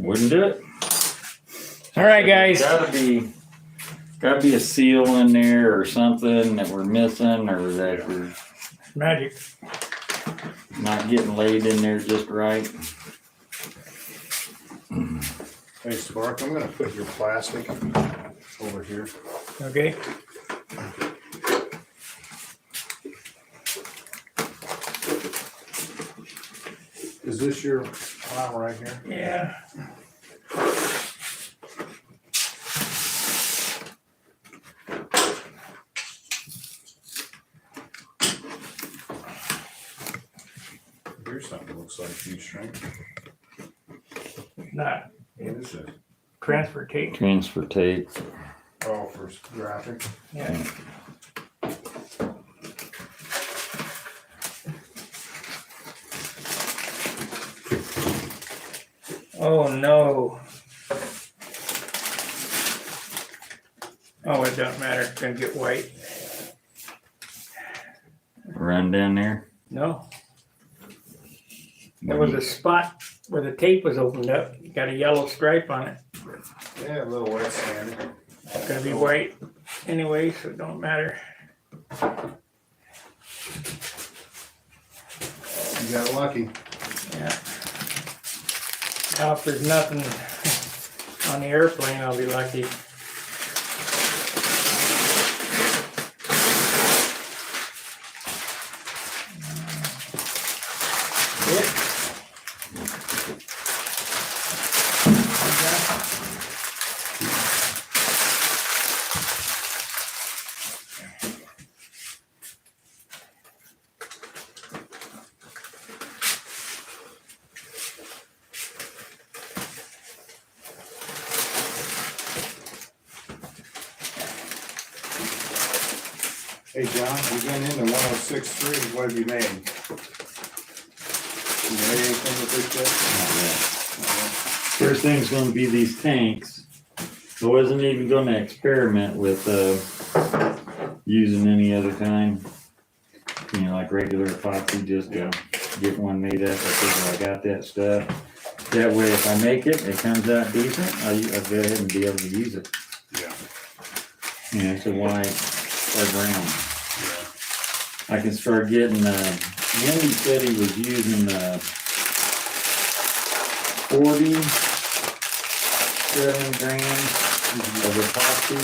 Wouldn't do it. All right, guys. Gotta be a seal in there or something that we're missing, or that we're Magic. not getting laid in there just right. Hey Spark, I'm gonna put your plastic over here. Okay. Is this your file right here? Yeah. Here's something that looks like heat shrink. Not What is it? transfer tape. Transfer tape. Oh, for graphic. Yeah. Oh no. Oh, it doesn't matter. It's gonna get white. Run down there. No. There was a spot where the tape was opened up. Got a yellow stripe on it. Yeah, a little wet sanded. It's gonna be white anyway, so it don't matter. You got lucky. Yeah. Now if there's nothing on the airplane, I'll be lucky. Hey John, we went into 106.3. What have you made? You made anything with this yet? First thing's gonna be these tanks. I wasn't even gonna experiment with using any other kind. You know, like regular epoxy, just to get one made up. I figure I got that stuff. That way, if I make it, it comes out decent, I'll go ahead and be able to use it. Yeah. You know, so why start around? Yeah. I can start getting, Wendy said he was using 47 grams of epoxy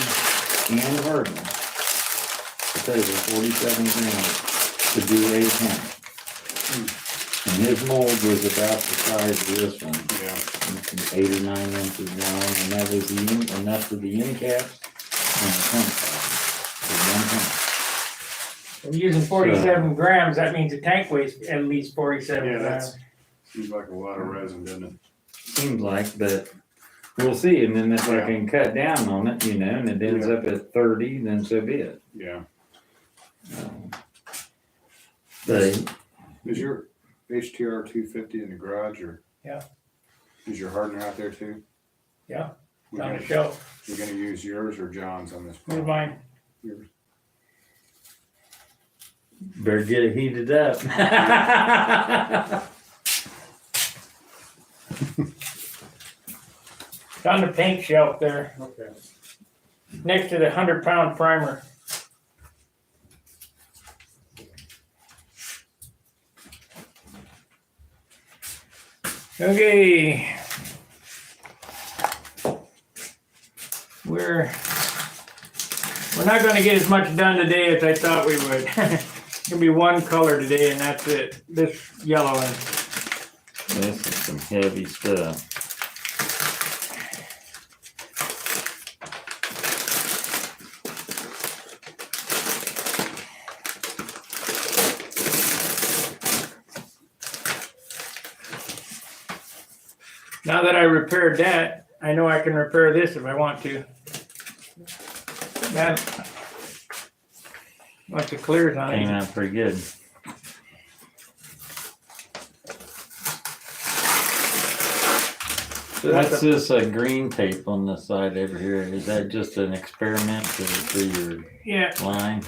and hardener. It says 47 grams to do a tank. And his mold was about the size of this one. Yeah. 8 or 9 inches long, and that was enough for the end caps and the tank top. For one tank. If you're using 47 grams, that means the tank weighs at least 47 Yeah, grams. seems like a lot of resin, doesn't it? Seems like, but we'll see. And then if I can cut down on it, you know, and it ends up at 30, then so be it. Yeah. But Is your HTR 250 in the garage, or? Yeah. Is your hardener out there too? Yeah, We're on the gonna, shelf. you're gonna use yours or John's on this? Here's mine. Yours. better get it heated up. It's on the paint shelf there, Okay. next to the 100-pound primer. Okay. We're not going to get as much done today as I thought we would. It's going to be one color today, and that's it. This yellow one. This is some heavy stuff. Now that I repaired that, I know I can repair this if I want to. That, once it clears on Came it. out pretty good. So What's this green tape on the side over here? Is that just an experiment for your yeah, line?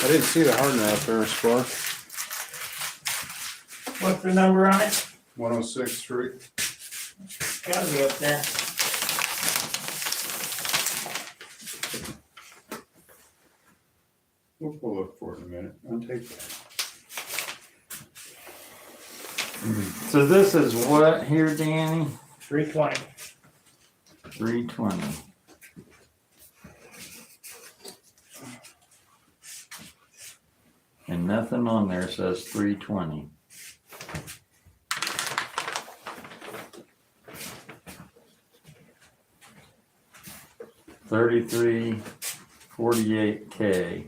I didn't see the hardener up there, Spark. What's the number on it? 106.3. Gotta be up there. We'll look for it in a minute. I'll take that. So this is what here, Danny? 320. 320. And nothing on there says 320. $33.48K.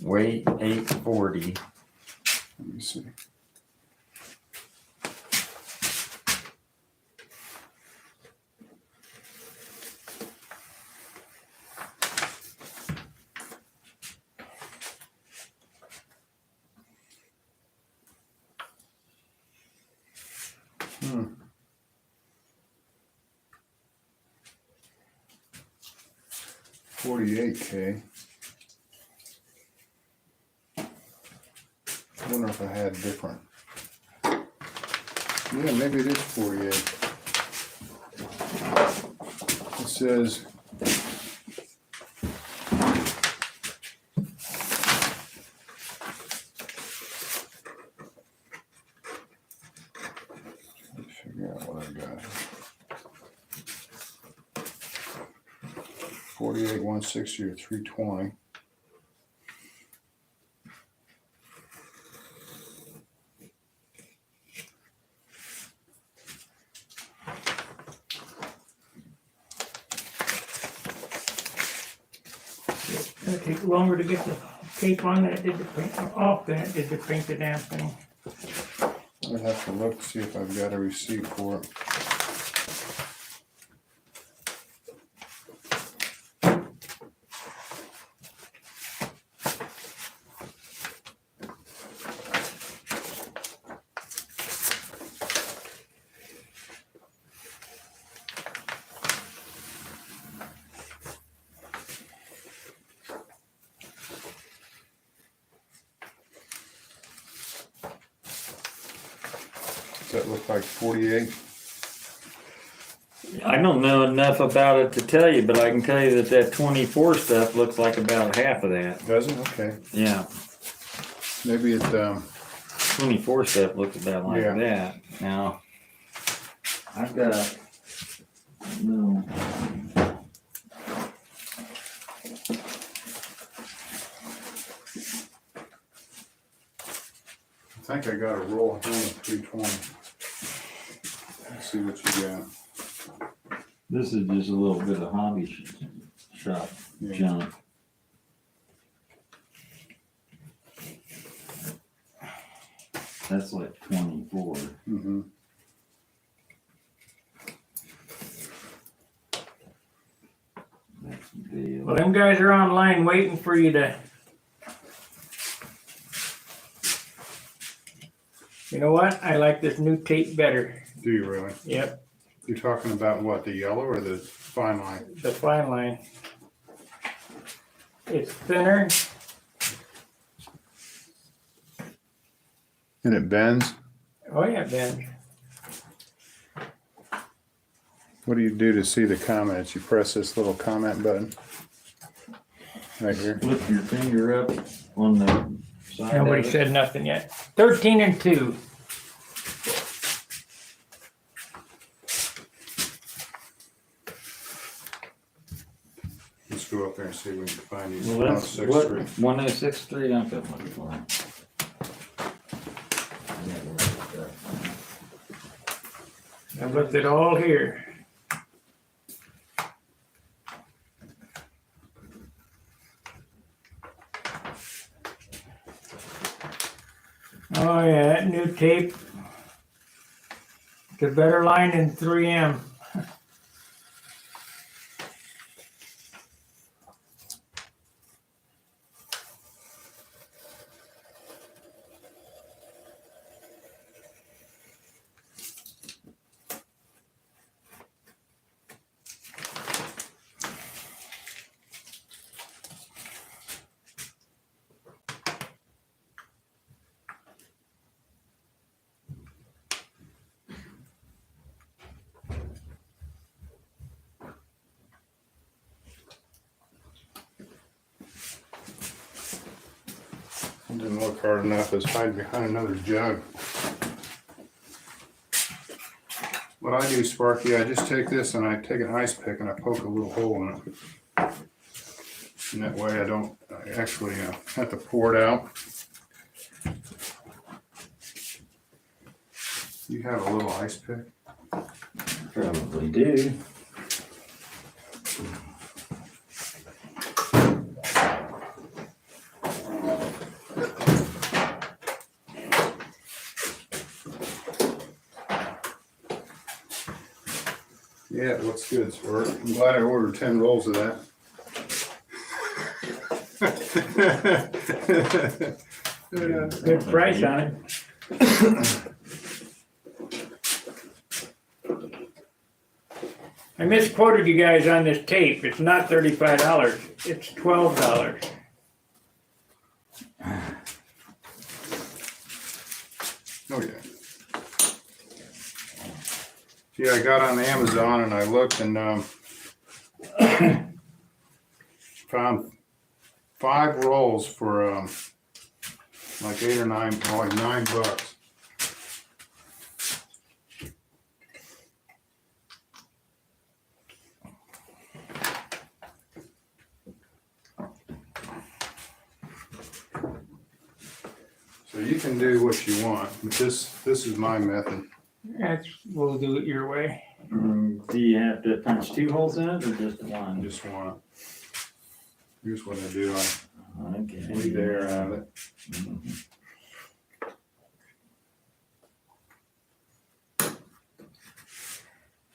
Weight 840. Let me see. Hmm. 48K. I wonder if I had different. Yeah, maybe it is 48. It says figure out what I got. 48, 160 or 320. It'll take longer to get the tape on than it did to print off than it did to print the damn thing. I'd have to look to see if I've got a receipt for it. Does that look like 48? I don't know enough about it to tell you, but I can tell you that that 24 stuff looks like about half of that. Does it? Okay. Yeah, Maybe it, 24 stuff looks about like Yeah. that. Now, I've got, no. I think I got a roll of 320. Let's see what you got. This is just a little bit of hobby shop Yeah. junk. That's like 24. Mm-hmm. That's the deal. Well, them guys are online waiting for you to. You know what? I like this new tape better. Do you really? Yep, You're talking about what, the yellow or the fine line? the fine line. It's thinner. And it bends? Oh yeah, Ben. What do you do to see the comments? You press this little comment button right here. Lift your finger up on the side Nobody of it. said nothing yet. 13 and 2. Let's go up there and see if we can find these. Well, that's 106.3. what 106.3. I'm good looking for it. I left it all here. Oh yeah, that new tape. It's a better line than 3M. Didn't look hard enough. It's hiding behind another jug. What I do, Sparky, I just take this and I take an ice pick and I poke a little hole in it. And that way I don't actually have to pour it out. You have a little ice pick? Probably do. Yeah, it looks good, Sport. I'm glad I ordered 10 rolls of that. Good price on it. I misquoted you guys on this tape. It's not $35. It's $12. Oh, yeah. Yeah, I got on Amazon and I looked and found 5 rolls for like $8 or $9, like $9. So you can do what you want, but this is my method. We'll do it your way. Do you have to punch 2 holes in it or just one? Just want. Here's what I do. I Okay. leave the air out of it. Mhm.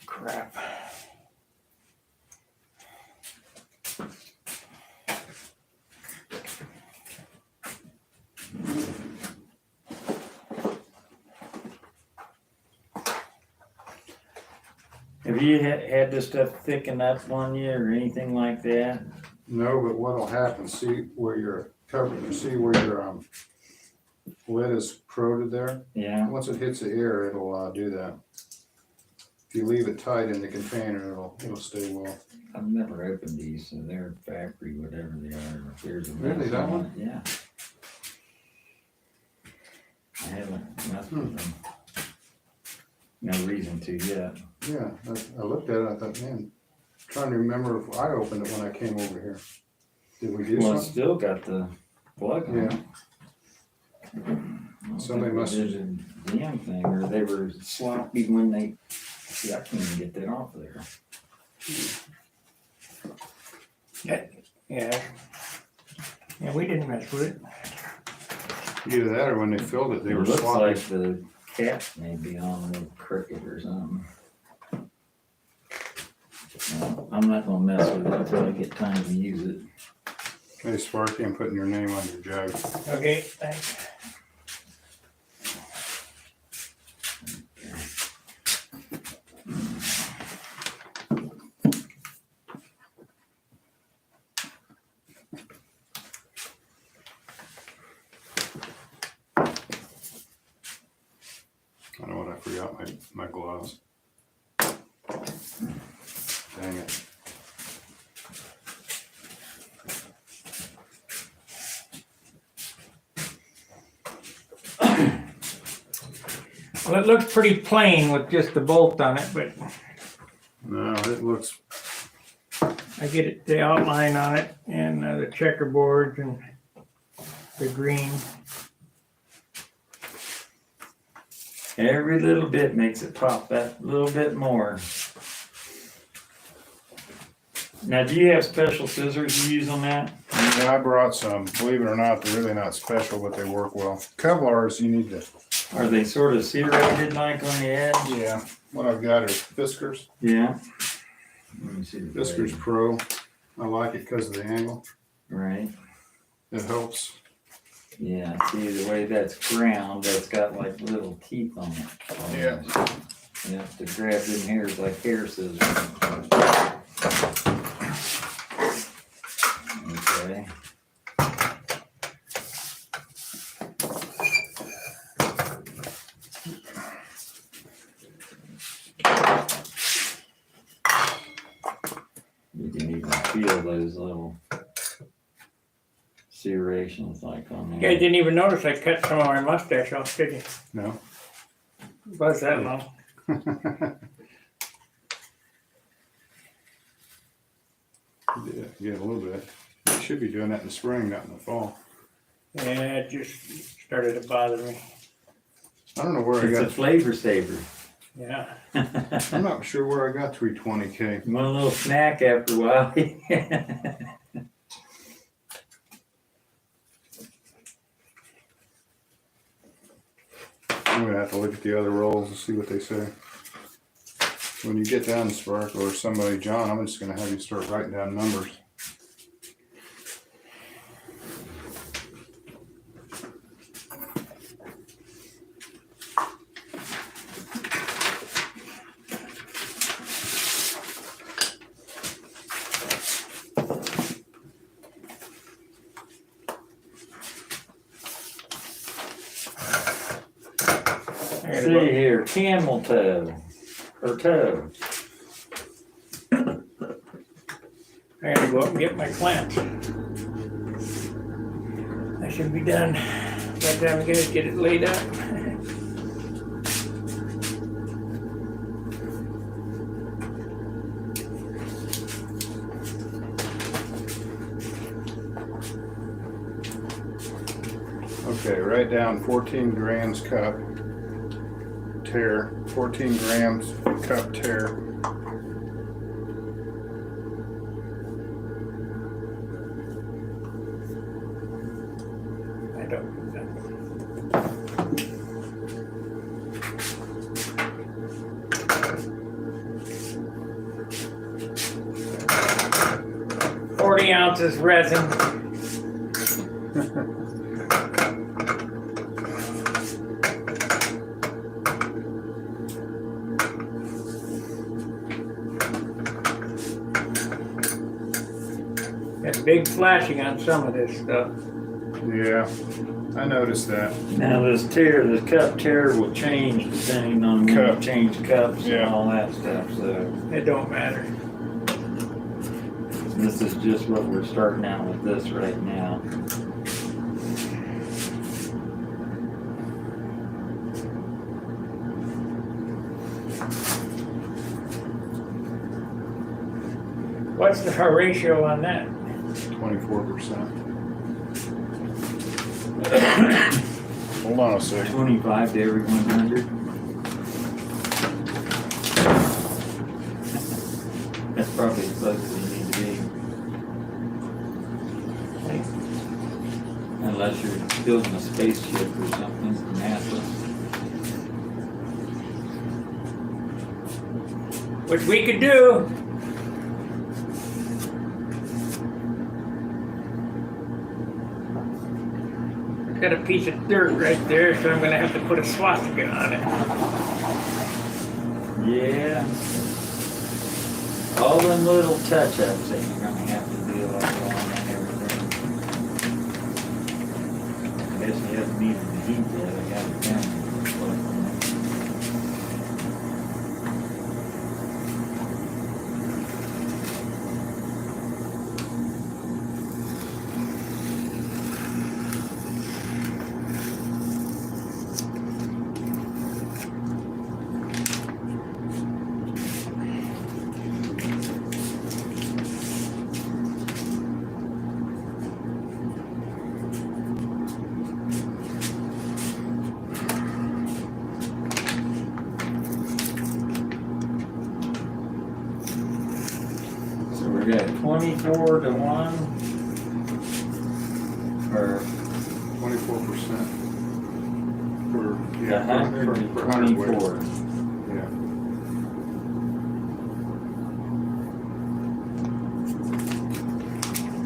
Crap. Have you had this stuff thicken up on you or anything like that? No, but what'll happen, see where your cover, see where your lid is corroded there? Yeah. Once it hits the air, it'll do that. If you leave it tight in the container, it'll stay well. I've never opened these, so they're factory, whatever they are. If there's a Really, mess that on one? it, yeah. I haven't messed with them. No reason to yet. Yeah, I looked at it, I thought, man, trying to remember if I opened it when I came over here. Did we do Well, it's something? still got the plug on it. Yeah. I don't Somebody think must we have- did a damn thing, or they were sloppy when they. See, I can't even get that off there. Yeah. Yeah, we didn't mess with it. Either that or when they filled it, they It were looks sloppy. like the cap may be on a little crooked or something. No, I'm not gonna mess with it until I get time to use it. Hey Sparky, I'm putting your name on your jug. Okay, thanks. I know what, I forgot my gloves. Dang it. Well, it looks pretty plain with just the bolt on it, but No, it looks, I get it, the outline on it and the checkerboards and the green. Every little bit makes it pop that little bit more. Now, do you have special scissors you use on that? yeah, I brought some. Believe it or not, they're really not special, but they work well. Kevlar's, you need to. Are they sort of serrated like on the edge? Yeah, what I've got are Fiskars. Yeah. Let me see the Fiskars blade. Pro. I like it because of the angle. Right. It helps. Yeah, see the way that's ground, that's got like little teeth on it. Yeah. You have to grab them hairs like hair scissors. Okay. You can even feel those little serrations like on You guys there. didn't even notice I cut some of my mustache off, did you? No. It was that long. Yeah, a little bit. You should be doing that in the spring, not in the fall. Yeah, it just started to bother me. I don't know where I It's a got. flavor saver. Yeah. I'm not sure where I got 320K. One little snack after a while. I'm gonna have to look at the other rolls and see what they say. When you get down, Sparkle, or somebody, John, I'm just gonna have you start writing down numbers. See here, camel toe, or toe. I gotta go up and get my clamps. I should be done by the time I get it laid up. Okay, write down 14 grams cup tear, 14 grams cup tear. I don't do that. 40 ounces resin. Got big flashing on some of this stuff. Yeah, I noticed that. Now this cup tear will change depending on when you Cup. change cups and Yeah. all that stuff, so It don't matter. this is just what we're starting out with this right now. What's the ratio on that? 24%. Hold on a second. 25 to every 100. That's probably as close as you need to be. Unless you're building a spaceship or something for NASA. Which we could do. Got a piece of dirt right there, so I'm gonna have to put a swastika on it. Yeah. All them little touch-ups that you're gonna have to do like on and everything. I guess you haven't needed the heat yet, I got it down. So we got 24 to 1, or 24%. For, 100 to for 100 weight. 24. Yeah.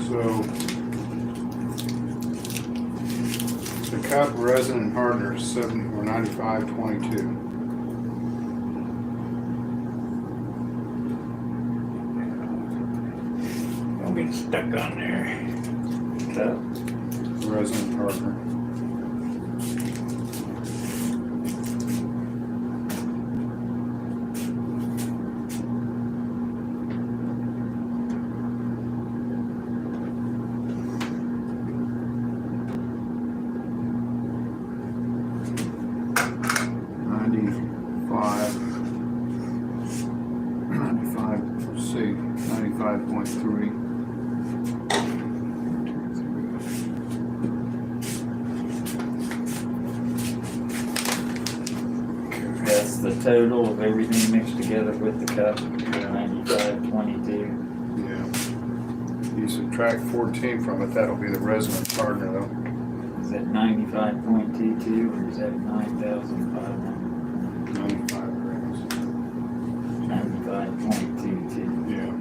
So the cup, resin, and hardener is 70 or 95.22. Don't get stuck on there. So, Resin and hardener. the total of everything mixed together with the cup, 95.22. Yeah. You subtract 14 from it, that'll be the resonant partner though. Is that 95.22 or is that 9,500? 95 grams. 95.22. Yeah.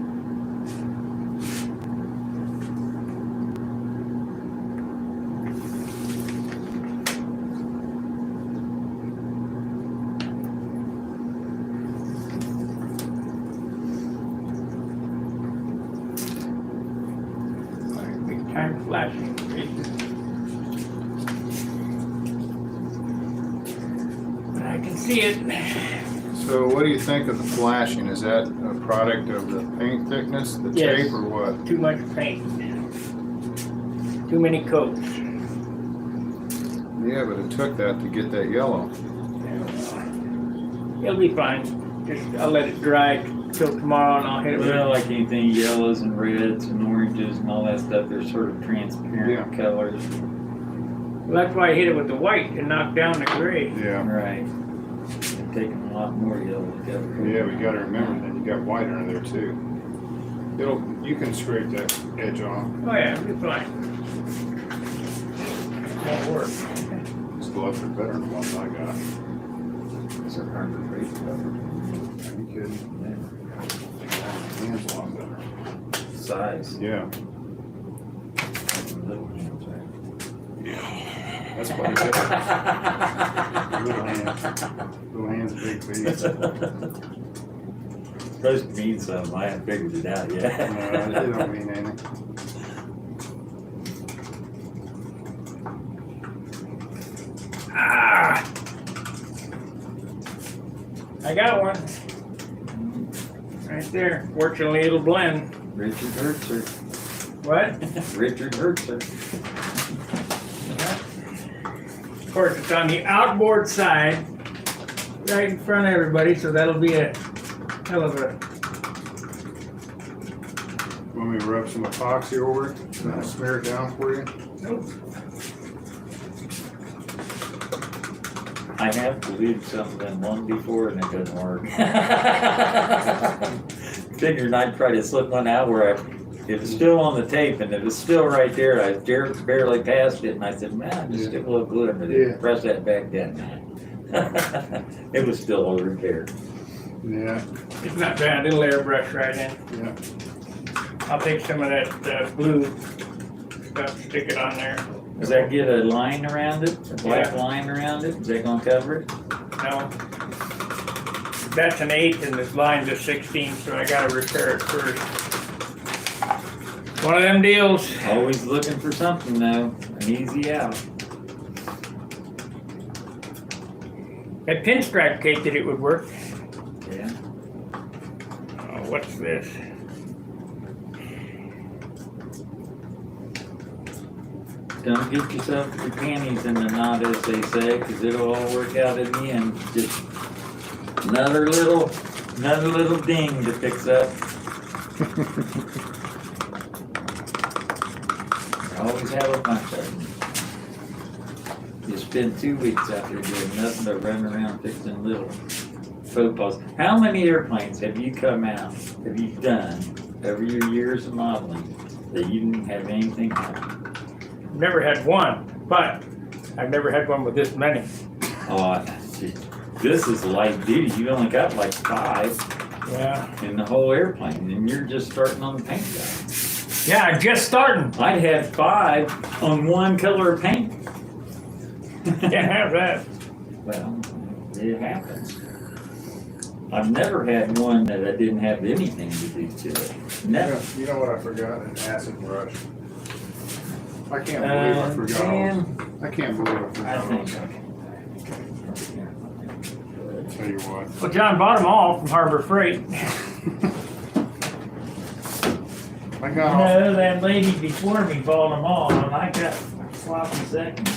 Big time flashing. But I can see it. So what do you think of the flashing? Is that a product of the paint thickness, the Yes. tape, or what? Too much paint. Too many coats. Yeah, but it took that to get that yellow. It'll be fine. Just I'll let it dry till tomorrow and I'll hit it with Well, like anything, yellows and reds and oranges and all that stuff, they're sort of transparent colors. Well, that's why I hit it with the white to knock down the gray. Yeah. Right. They're taking a lot more yellow to cover. Yeah, we gotta remember that you got white under there too. You can scrape that edge off. Oh yeah, it'll be fine. Won't work. These gloves are better than the ones I got. It's a hard to break cover. Are you kidding? Hands a lot better. Size. Yeah. Little hands, right? That's what it is. Little hands. Little hands, big feet. Supposed to mean something. I haven't figured it out yet. No, it don't mean anything. Ah! I got one. Right there. Fortunately, it'll blend. Richard Hertzer. What? Richard Hertzer. Of course, it's on the outboard side, right in front of everybody, so that'll be a hell of a... Want me to rub some epoxy over it and I'll smear it down for you? Nope. I have believed some of them one before and it doesn't work. Figured I'd try to slip one out where it was still on the tape and it was still right there. I barely passed it and I said, man, just stick a little glue in it. Yeah. Press that back down. It was still over there. Yeah, It's not bad. It'll airbrush right in. yeah. I'll take some of that blue stuff, stick it on there. Does that get a line around it? A black Yeah. line around it? Is that gonna cover it? No. That's an 8 and this line's a 16, so I gotta repair it first. One of them deals. Always looking for something though, an easy out. That pinstripe cake that it would work. Yeah. Oh, what's this? Don't get yourself your panties in the knot, as they say, because it'll all work out in the end. Just another little ding to fix up. Always have a punch up. You spend 2 weeks out there doing nothing but running around fixing little faux pas. How many airplanes have you come out, have you done over your years of modeling that you didn't have anything happen? Never had one, but I've never had one with this many. Oh, gee, this is light duty. You only got like 5 Yeah. in the whole airplane, and you're just starting on the paint job. Yeah, I'm just starting. I'd have 5 on one color of paint. Can't have that. Well, it happens. I've never had one that I didn't have anything to do to it. Never. You know what I forgot? An acid brush. I can't believe I forgot. I can't believe I I forgot. think those. Tell you what. Well, John bought them all from Harbor Freight. I got off. No, that lady before me bought them all, and I got sloppy seconds.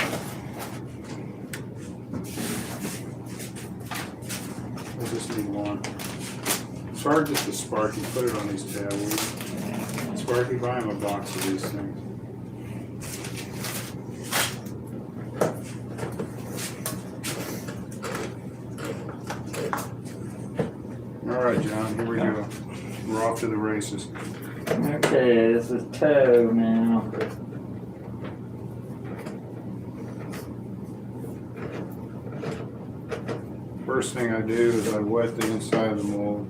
I just need one. Charge it to Sparky. Put it on these tabs. Sparky, buy him a box of these things. to the races. Okay, this is toe now. First thing I do is I wet the inside of the mold.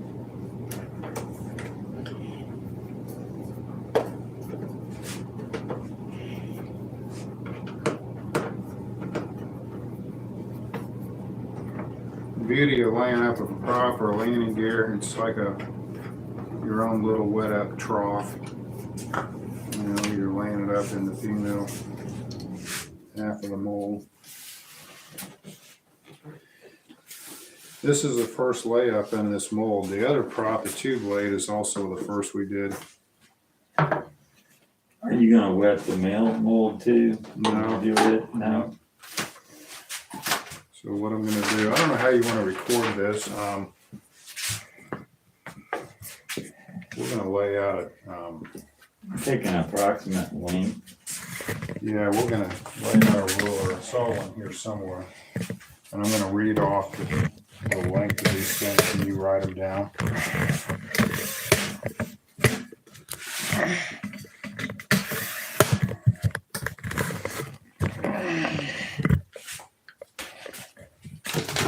The beauty of laying up a prop or a landing gear, it's like your own little wet up trough. You know, you're laying it up in the female half of the mold. This is the first layup in this mold. The other prop, the 2-blade, is also the first we did. Are you gonna wet the mold too? No. Do it? No. So what I'm gonna do, I don't know how you wanna record this. We're gonna lay out, Take an approximate length. yeah, we're gonna lay out a ruler. I saw one here somewhere. And I'm gonna read off the length of these things and you write them down.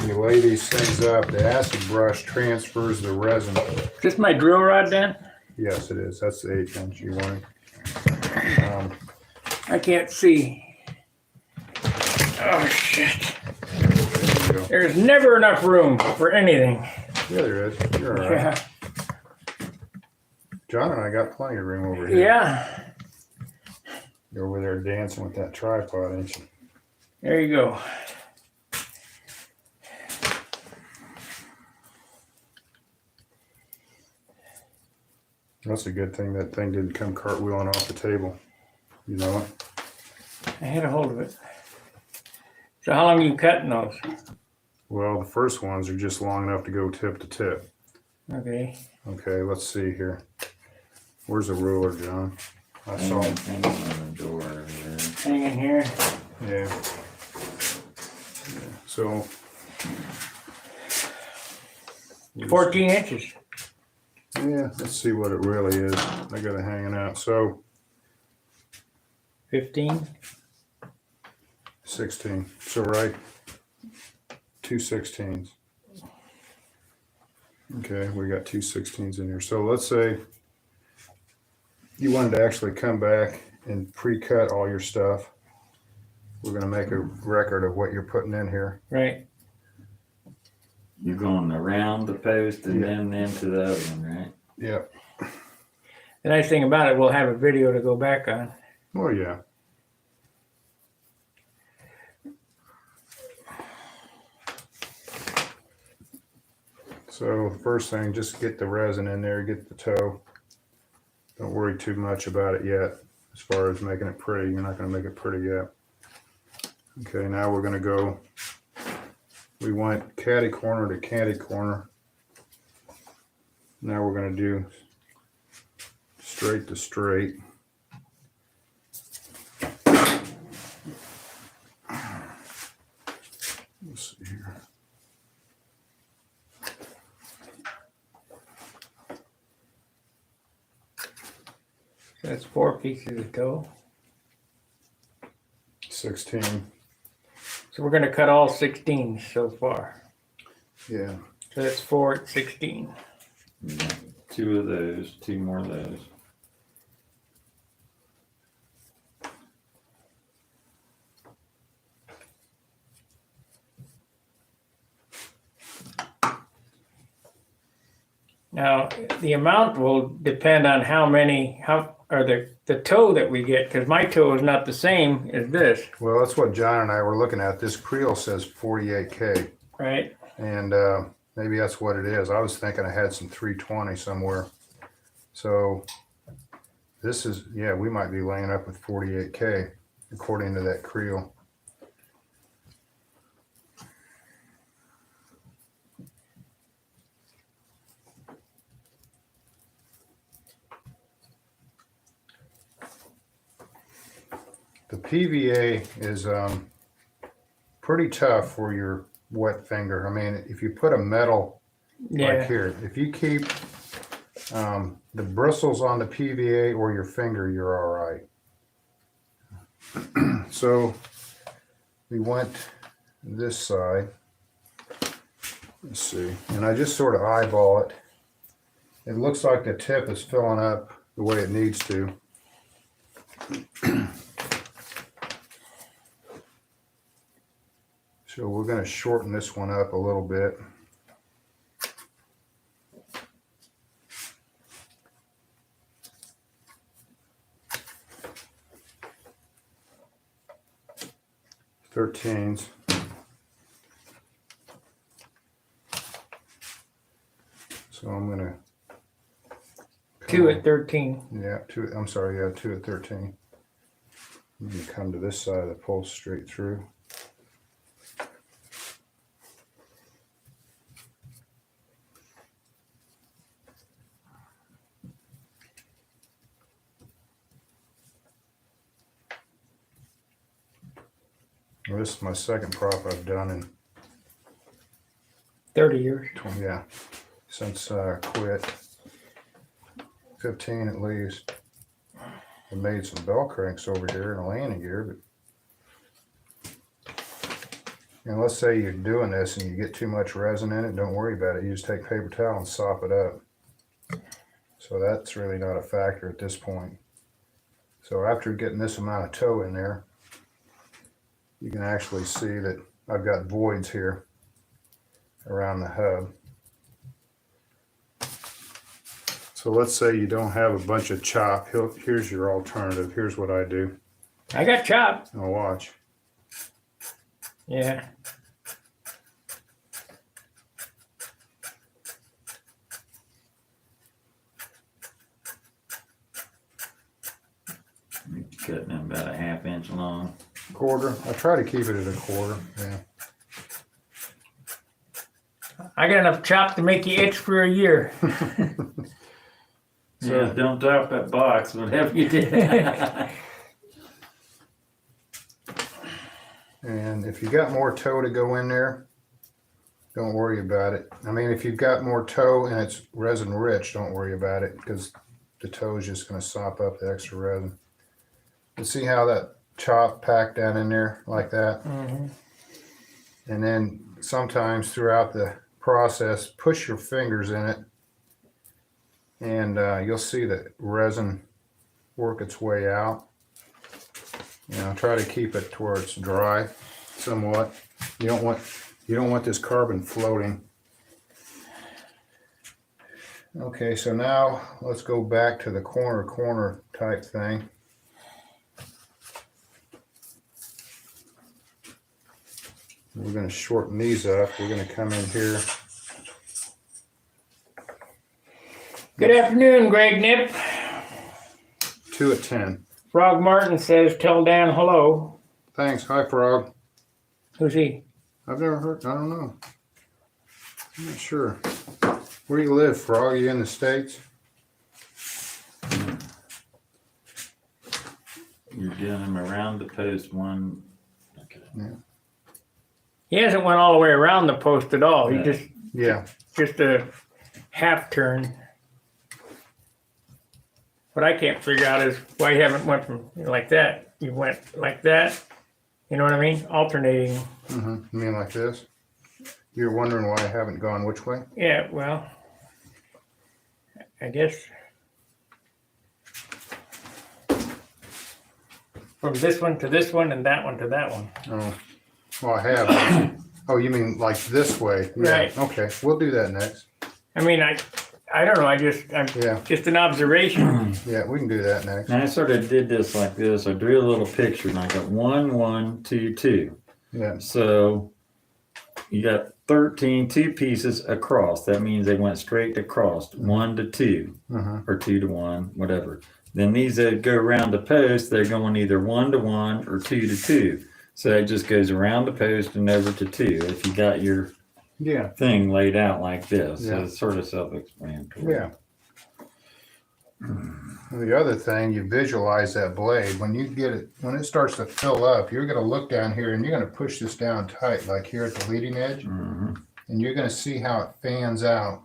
You lay these things up, the acid brush transfers the resin. Is this my drill rod then? Yes, it is. That's the 1/8 inch you wanted. I can't see. Oh shit. There you go. There's never enough room for anything. Yeah, there is. You're all right. Yeah. John and I got plenty of room over here. Yeah. You're over there dancing with that tripod, ain't you? There you go. That's a good thing that thing didn't come cartwheeling off the table. You know what? I had a hold of it. So how long are you cutting those? Well, the first ones are just long enough to go tip to tip. Okay. Okay, let's see here. Where's the ruler, John? I saw him. Hang on the door over there. Hang in here. Yeah. So 14 inches. yeah, let's see what it really is. I got it hanging out. So 15. 16. So right, 2 16s. Okay, we got 2 16s in here. So let's say you wanted to actually come back and pre-cut all your stuff. We're going to make a record of what you're putting in here. Right. You're going around the post and Yeah. then into the other one, right? Yep. The nice thing about it, we'll have a video to go back on. Oh yeah. So the first thing, just get the resin in there, get the toe. Don't worry too much about it yet. As far as making it pretty, you're not going to make it pretty yet. Okay, now we're going to go, we want catty corner to catty corner. Now we're going to do straight to straight. Let's see here. So that's 4 pieces of toe. 16. So we're going to cut all 16 so far. Yeah. So that's 4 at 16. Yeah. 2 of those, 2 more of those. Now, the amount will depend on the toe that we get, because my toe is not the same as this, Well, that's what John and I were looking at. This creel says 48K, right? and maybe that's what it is. I was thinking I had some 320 somewhere. So this is, yeah, we might be laying up with 48K according to that creel. The PVA is pretty tough for your wet finger. I mean, if you put a metal like Yeah. here, if you keep The bristles on the PVA or your finger, you're all right. So we went this side. Let's see. And I just sort of eyeball it. It looks like the tip is filling up the way it needs to. So we're going to shorten this one up a little bit. Thirteens. So I'm going to 2 at 13. Yeah, I'm sorry, yeah, 2 at 13. I'm going to come to this side of the pole straight through. Well, this is my second prop I've done in 30 years. yeah, since I quit. 15 at least. I made some bell cranks over here and a landing gear, but let's say you're doing this and you get too much resin in it, don't worry about it. You just take paper towel and sop it up. So that's really not a factor at this point. So after getting this amount of toe in there, you can actually see that I've got voids here around the hub. So let's say you don't have a bunch of chop. Here's your alternative. Here's what I do. I got chopped. Now watch. Yeah. Cutting them about a 1/2 inch long. Quarter. I try to keep it at a quarter. Yeah. I got enough chop to make you itch for a year. Yeah, don't drop that box, whatever you did. And if you got more toe to go in there, don't worry about it. I mean, if you've got more toe and it's resin rich, don't worry about it because the toe is just going to sop up the extra resin. You see how that chop packed down in there like that? Mm-hmm. And then sometimes throughout the process, push your fingers in it and you'll see the resin work its way out. Try to keep it to where it's dry somewhat. You don't want this carbon floating. Okay, so now let's go back to the corner type thing. We're going to shorten these up. We're going to come in here. Good afternoon, Greg Nip. 2 at 10. Frog Martin says, tell Dan hello. Thanks. Hi, Frog. Who's he? I've never heard. I don't know. I'm not sure. Where do you live, Frog? Are you in the States? You're doing them around the post one. Okay. Yeah. He hasn't went all the way around the post at all. He just a half turn. What I can't figure out is why you haven't went from like that. You went like that. You know what I mean? Alternating. Mm-hmm. You mean like this? You're wondering why I haven't gone which way? Yeah, well, I guess from this one to this one and that one to that one. Oh, well, I have. Oh, you mean like this way? Yeah. Right. Okay, we'll do that next. I mean, I don't know. Yeah. Just an observation. Yeah, we can do that next. And I sort of did this like this. I drew a little picture and I got 1, 1, 2, 2. Yeah. So you got 13, 2 pieces across. That means they went straight across, 1 to 2, or 2 to 1, whatever. Then these that go around the post, they're going either 1 to 1 or 2 to 2. So it just goes around the post and over to 2. If you got your thing laid out like this, so it's sort of self-explanatory. Yeah. The other thing, you visualize that blade. When you get it, when it starts to fill up, you're going to look down here and you're going to push this down tight, like here at the leading edge, and you're going to see how it fans out.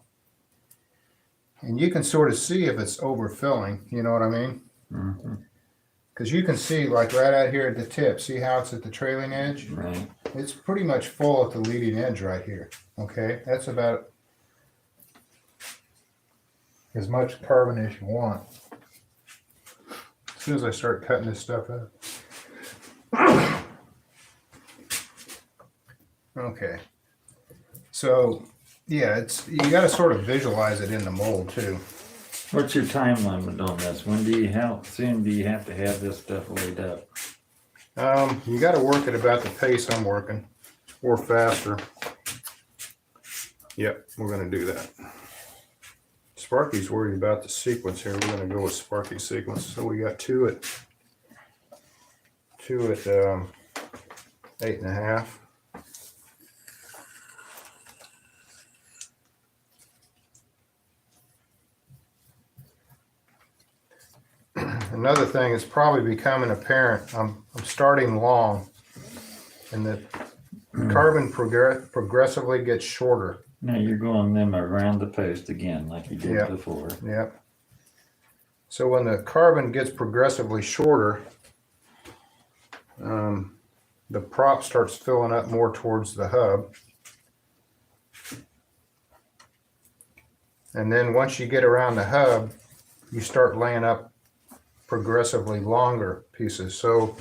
And you can sort of see if it's overfilling, you know what I mean? Mm-hmm. Because you can see, like right out here at the tip, see how it's at the trailing edge? Right. It's pretty much full at the leading edge right here, okay? That's about as much carbon as you want. As soon as I start cutting this stuff up. Okay. So, yeah, you got to sort of visualize it in the mold too. What's your time limit on this? How soon do you have to have this stuff laid up? You got to work at about the pace I'm working, or faster. Yep, we're going to do that. Sparky's worried about the sequence here. We're going to go with Sparky sequence. So we got two at 8.5. Another thing is probably becoming apparent. I'm starting long, and the carbon progressively gets shorter. Now you're going them around the post again, like you did before. Yep. So when the carbon gets progressively shorter, the prop starts filling up more towards the hub. And then once you get around the hub, you start laying up progressively longer pieces. So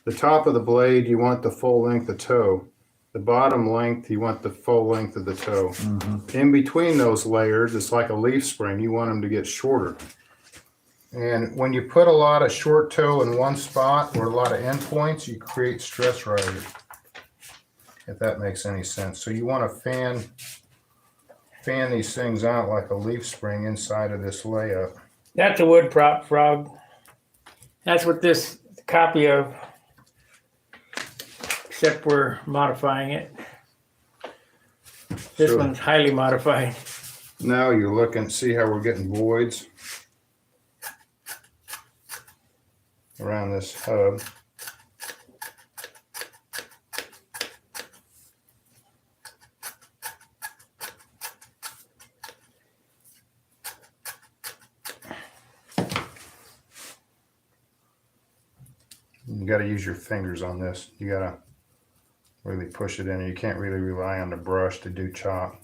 the top of the blade, you want the full length of toe. The bottom length, you want the full length of the toe. Mm-hmm. In between those layers, it's like a leaf spring. You want them to get shorter. And when you put a lot of short toe in one spot or a lot of endpoints, you create stress riders, if that makes any sense. So you want to fan these things out like a leaf spring inside of this layup. That's a wood prop, Frog. That's what this copy of, except we're modifying it. This one's highly modified. Now you're looking, see how we're getting voids around this hub. You got to use your fingers on this. You got to really push it in. You can't really rely on the brush to do chop.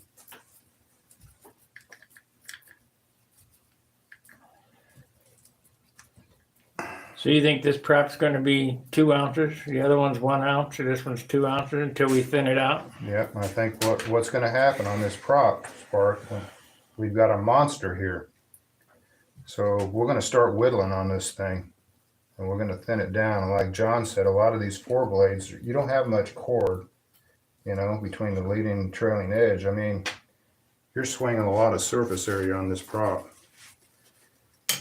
So you think this prop's going to be 2 ounces? The other one's 1 ounce, and this one's 2 ounces until we thin it out? Yep, I think what's going to happen on this prop, Spark, we've got a monster here. So we're going to start whittling on this thing. And we're going to thin it down. And like John said, a lot of these 4 blades, you don't have much cord, you know, between the leading and trailing edge. I mean, you're swinging a lot of surface area on this prop.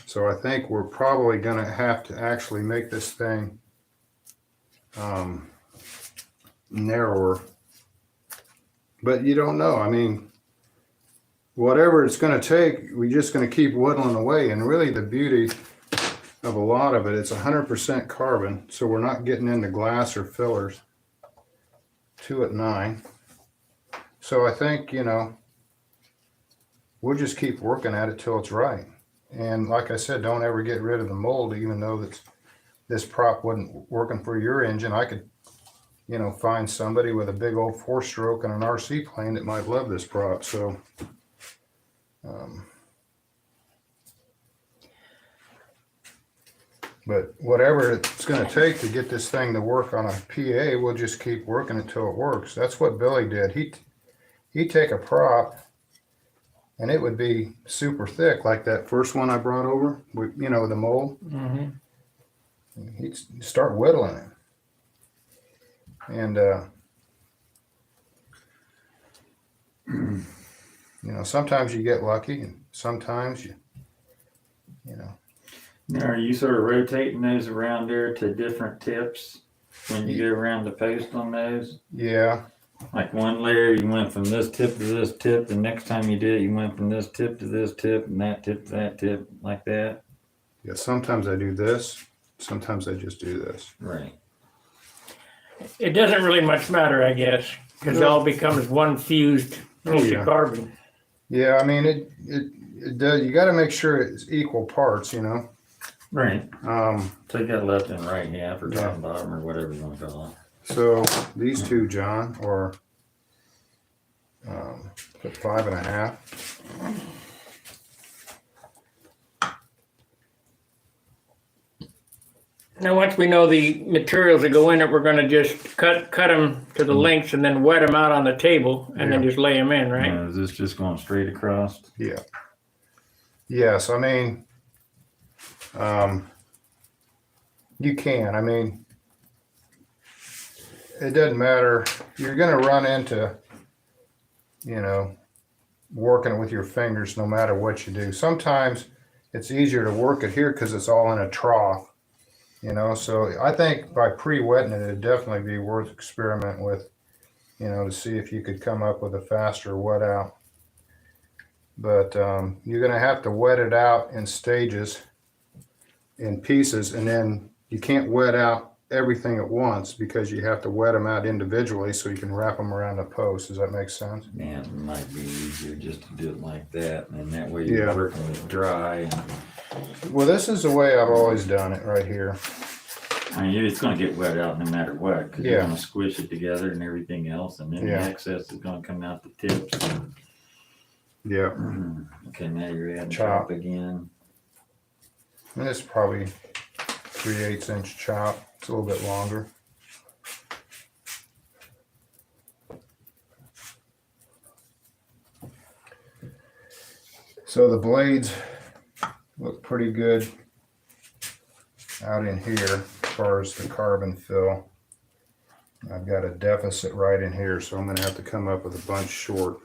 So I think we're probably going to have to actually make this thing narrower. But you don't know. I mean, whatever it's going to take, we're just going to keep whittling away. And really the beauty of a lot of it, it's 100% carbon, so we're not getting into glass or fillers. 2 at 9. So I think, you know, we'll just keep working at it till it's right. And like I said, don't ever get rid of the mold, even though that this prop wasn't working for your engine. I could, you know, find somebody with a big old 4-stroke and an RC plane that might love this prop. So but whatever it's going to take to get this thing to work on a PA, we'll just keep working until it works. That's what Billy did. He'd take a prop, and it would be super thick, like that first one I brought over, with, you know, the mold. Mm-hmm. He'd start whittling it. And, you know, sometimes you get lucky, and sometimes you know. Now, are you sort of rotating those around there to different tips when you go around the post on those? Yeah. Like one layer, you went from this tip to this tip. The next time you did it, you went from this tip to this tip, and that tip to that tip, like that. Yeah, sometimes I do this. Sometimes I just do this. Right. It doesn't really much matter, I guess, because it all becomes one fused piece of carbon. Yeah, I mean, it does, you gotta make sure it's equal parts, you know? Right. Um, Take that left and right half or top Yeah. and bottom or whatever you want to call it. so these two, John, are, put 5.5. Now, once we know the materials that go in it, we're gonna just cut them to the lengths and then wet them out on the table and then Yeah. just lay them in, right? Now, is this just going straight across? Yeah. Yes, I mean, you can. I mean, it doesn't matter. You're going to run into, you know, working it with your fingers no matter what you do. Sometimes it's easier to work it here because it's all in a trough, you know. So I think by pre-wetting it, it'd definitely be worth experimenting with, you know, to see if you could come up with a faster wet out. But you're going to have to wet it out in stages, in pieces, and then you can't wet out everything at once because you have to wet them out individually so you can wrap them around the post. Does that make sense? Man, it might be easier just to do it like that, and that way you're Yeah. working with dry. Well, this is the way I've always done it right here. I mean, it's going to get wet out no matter what, because Yeah. you're going to squish it together and everything else, and then Yeah. the excess is going to come out the tips. Yeah. Okay, now you're adding Chop. chop again. And this is probably 3/8 inch chop. It's a little bit longer. So the blades look pretty good out in here as far as the carbon fill. I've got a deficit right in here, so I'm going to have to come up with a bunch short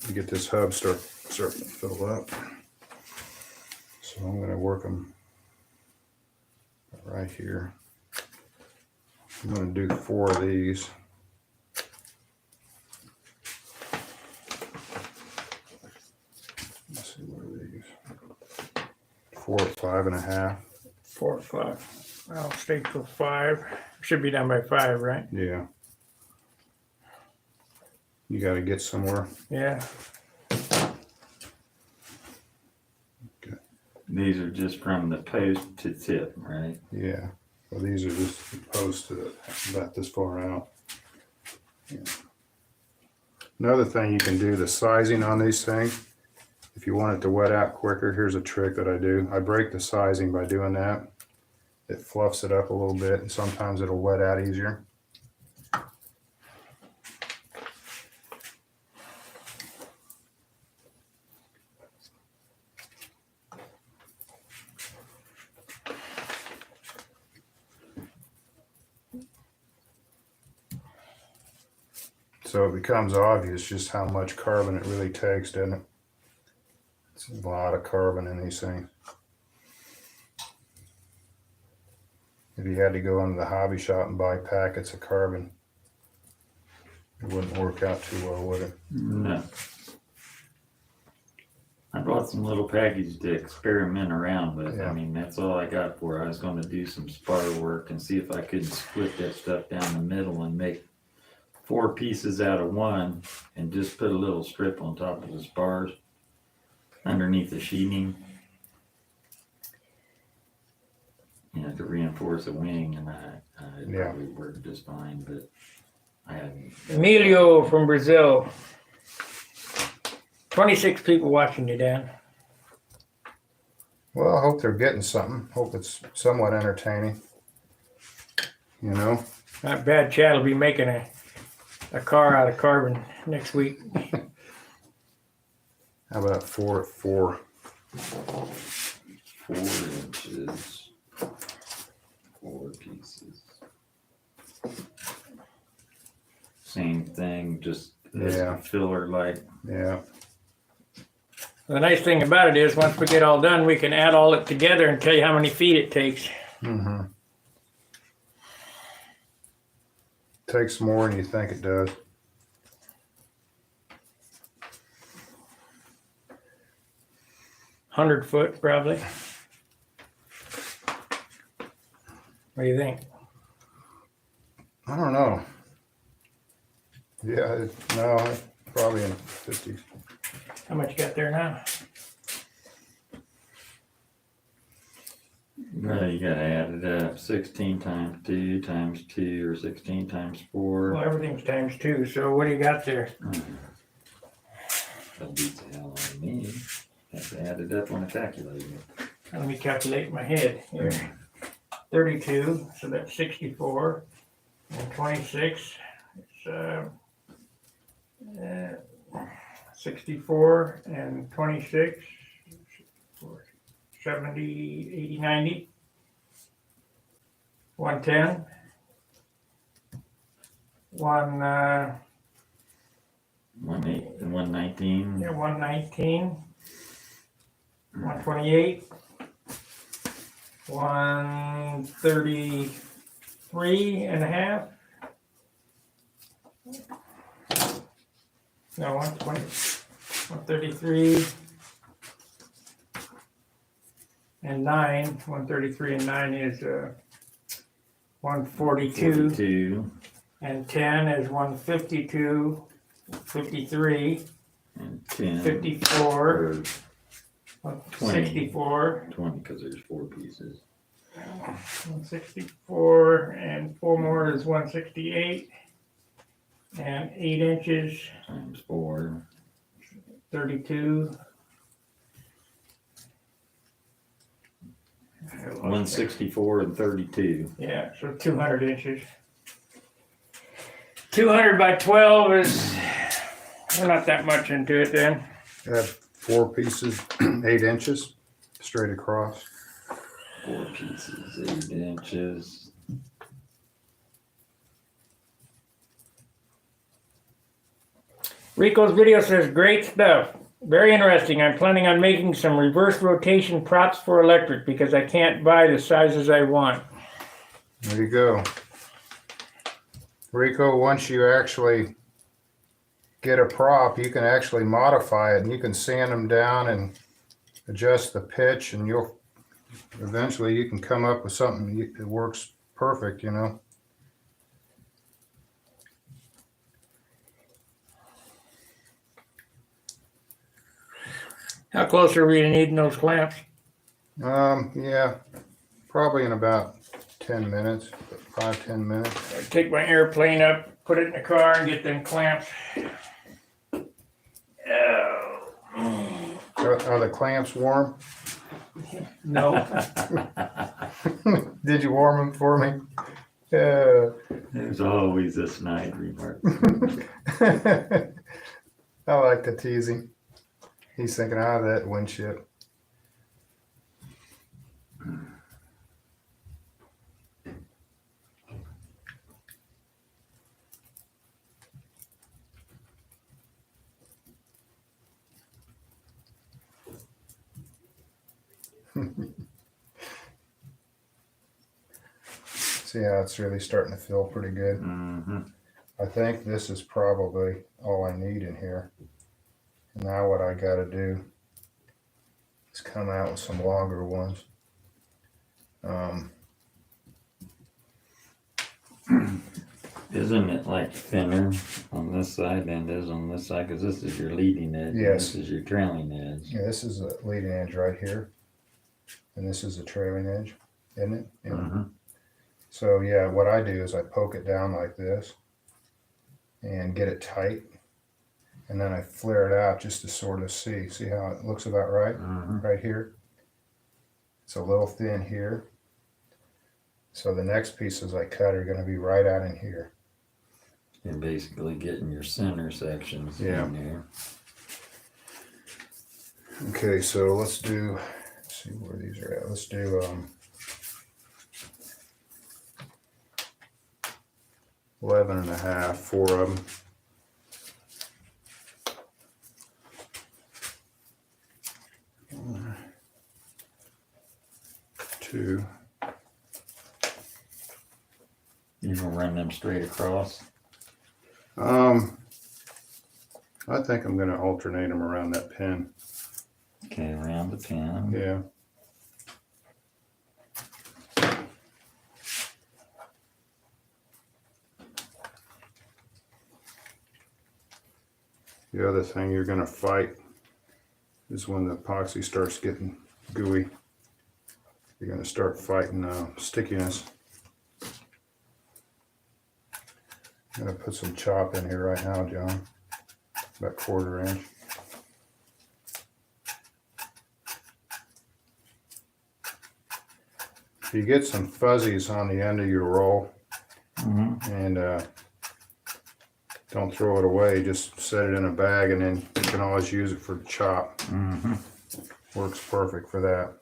to get this hub starting to fill up. So I'm going to work them right here. I'm going to do 4 of these. Let's see, what are these? 4 at 5.5. 4 or 5. I'll stay for 5. Should be done by 5, right? Yeah. You got to get somewhere. Yeah. These are just from the post to tip, right? Yeah. Well, these are just posts to about this far out. Yeah. Another thing you can do, the sizing on these things. If you want it to wet out quicker, here's a trick that I do. I break the sizing by doing that. It fluffs it up a little bit, and sometimes it'll wet out easier. So it becomes obvious just how much carbon it really takes, doesn't it? It's a lot of carbon in these things. If you had to go into the hobby shop and buy packets of carbon, it wouldn't work out too well, would it? No. I bought some little package to experiment around with. Yeah. I mean, that's all I got for it. I was going to do some spar work and see if I could split that stuff down the middle and make 4 pieces out of one and just put a little strip on top of the spars underneath the sheeting. You know, to reinforce a wing, and it Yeah. probably worked just fine, but I hadn't. Emilio from Brazil. 26 people watching you, Dan. Well, I hope they're getting something. Hope it's somewhat entertaining. You know? Not bad. Chad will be making a car out of carbon next week. How about 4 at 4? 4 inches, 4 pieces. Same thing, just as Yeah. a filler like. Yeah. The nice thing about it is once we get all done, we can add all it together and tell you how many feet it takes. Mm-hmm. Takes more than you think it does. $100 probably. What do you think? I don't know. Yeah, no, Probably in 50. How much you got there now? Well, you gotta add it up, 16 times 2 times 2, or 16 times 4. Well, everything's times 2, so what do you got there? That beats the hell out of me. Have to add it up on a calculator. Let me calculate in my head here. 32, so that's 64, and 26, it's 64 and 26, 70, 80, 90, 110, 119. 119, 128, 133 and a half. No, 120, 133 and 9. 133 and 9 is 142, 42. and 10 is 152, 53, And 10. 54, Or 64, 20, because there's 4 pieces. 164, and 4 more is 168, and 8 inches, Times 4. 32. 164 and 32. Yeah, so 200 inches. 200 by 12 is, we're not that much into it then. Add 4 pieces, 8 inches, straight across. 4 pieces, 8 inches. Rico's video says, great stuff. Very interesting. I'm planning on making some reverse rotation props for electric because I can't buy the sizes I want. There you go. Rico, once you actually get a prop, you can actually modify it and you can sand them down and adjust the pitch, and you'll eventually you can come up with something that works perfect, you know. How close are we to needing those clamps? Yeah, probably in about 10 minutes, 5-10 minutes. I take my airplane up, put it in the car, and get them clamps. Are the clamps warm? No. Did you warm them for me? Yeah. There's always a snide remark. I like to tease him. He's thinking, that windshield. See how it's really starting to feel pretty good. Mm-hmm. I think this is probably all I need in here. Now what I got to do is come out with some longer ones. Isn't it like thinner on this side than it is on this side? Because this is your leading edge. And Yes. this is your trailing edge. Yeah, this is a leading edge right here, and this is a trailing edge, isn't it? Yeah. Mm-hmm. So yeah, what I do is I poke it down like this and get it tight, and then I flare it out just to sort of see how it looks about right. Mm-hmm. Right here. It's a little thin here. So the next pieces I cut are going to be right out in here. You're basically getting your center sections in there. Okay, so let's see where these are at. Let's do 11 and a half, 4 of them. One, 2. You're gonna run them straight across. I think I'm going to alternate them around that pin. Okay, around the pin. Yeah. The other thing you're going to fight is when the epoxy starts getting gooey. You're going to start fighting stickiness. I'm going to put some chop in here right now, John. About 1/4 inch. If you get some fuzzies on the end of your roll, and don't throw it away, just set it in a bag, and then you can always use it for chop. Works perfect for that.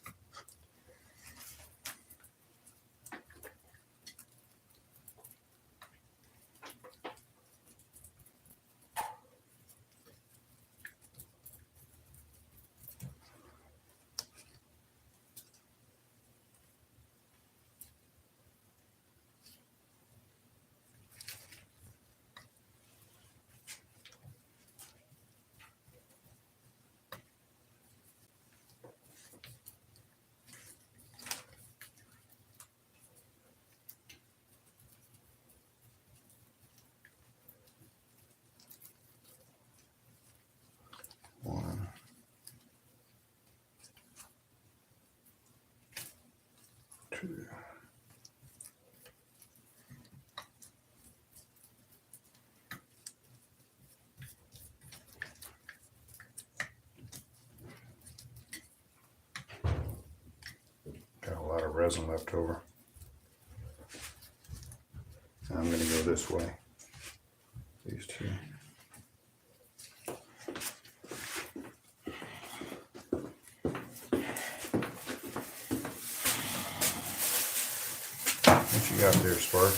One. Two. Got a lot of resin left over. And I'm going to go this way. These two. What you got there, Spark?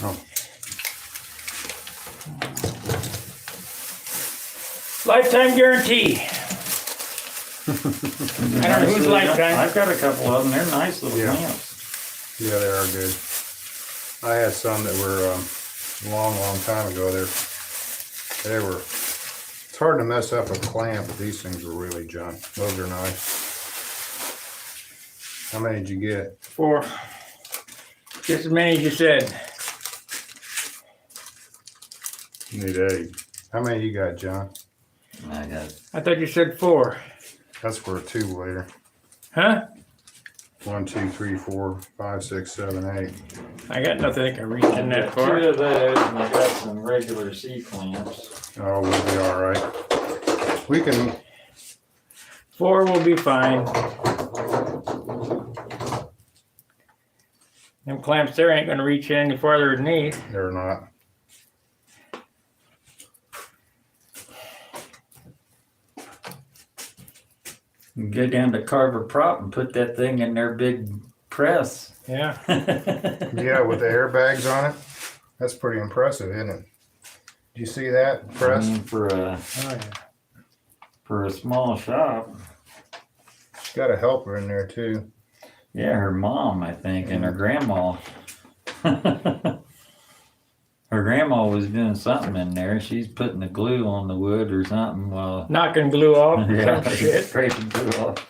Oh, Lifetime guarantee. I don't know whose lifetime. I've got a couple of them. They're nice little Yeah. clamps. yeah, they are good. I had some that were long time ago. They were. It's hard to mess up a clamp, but these things were really junk. Those are nice. How many did you get? 4. Just as many as you said. You need 8. How many you got, John? I got I thought you said 4. That's for a 2 later. Huh? 1, 2, 3, 4, 5, 6, 7, 8. I got nothing that can reach in that two far. of those, and I got some regular C clamps. Oh, we'll be all right. We can. 4 will be fine. Them clamps there ain't gonna reach any farther than these. They're not. You can go down to Carver Prop and put that thing in their big press. Yeah. Yeah, with the airbags on it. That's pretty impressive, isn't it? Did you see that press? For a Oh, yeah. for a small shop. She's got a helper in there too. Yeah, her mom, I think, and her grandma. Her grandma was doing something in there. She's putting the glue on the wood or something while Knocking glue off. yeah, Some shit. scraping glue off.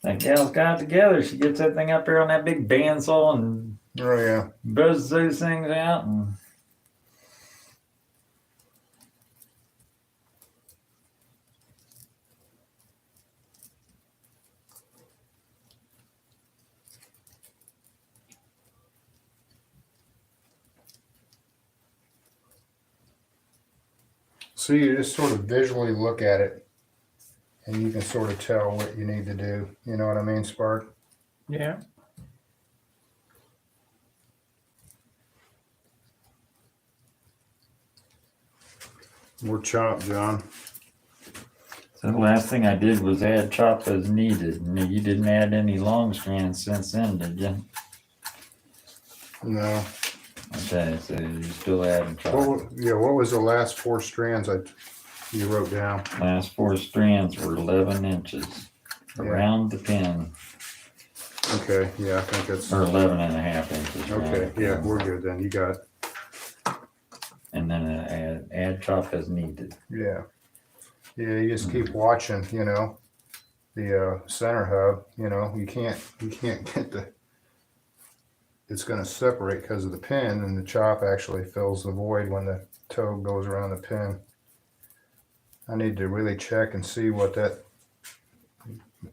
That gal's got it together. She gets that thing up there on that big bandsaw and Oh yeah. buzzes those things out. And So you just sort of visually look at it and you can sort of tell what you need to do. You know what I mean, Spark? Yeah. More chop, John. so the last thing I did was add chop as needed. And you didn't add any long strands since then, did you? No. Okay, so you're still adding chop. What was the last 4 strands you wrote down? Last 4 strands were 11 inches around the pin, Okay, yeah, I think that's or 11 and a half inches. around okay. the Yeah, pin. we're good then. You got it. And then add chop as needed. Yeah. Yeah, you just keep watching, you know, the center hub, you know, you can't get the, it's going to separate because of the pin, and the chop actually fills the void when the toe goes around the pin. I need to really check and see what that,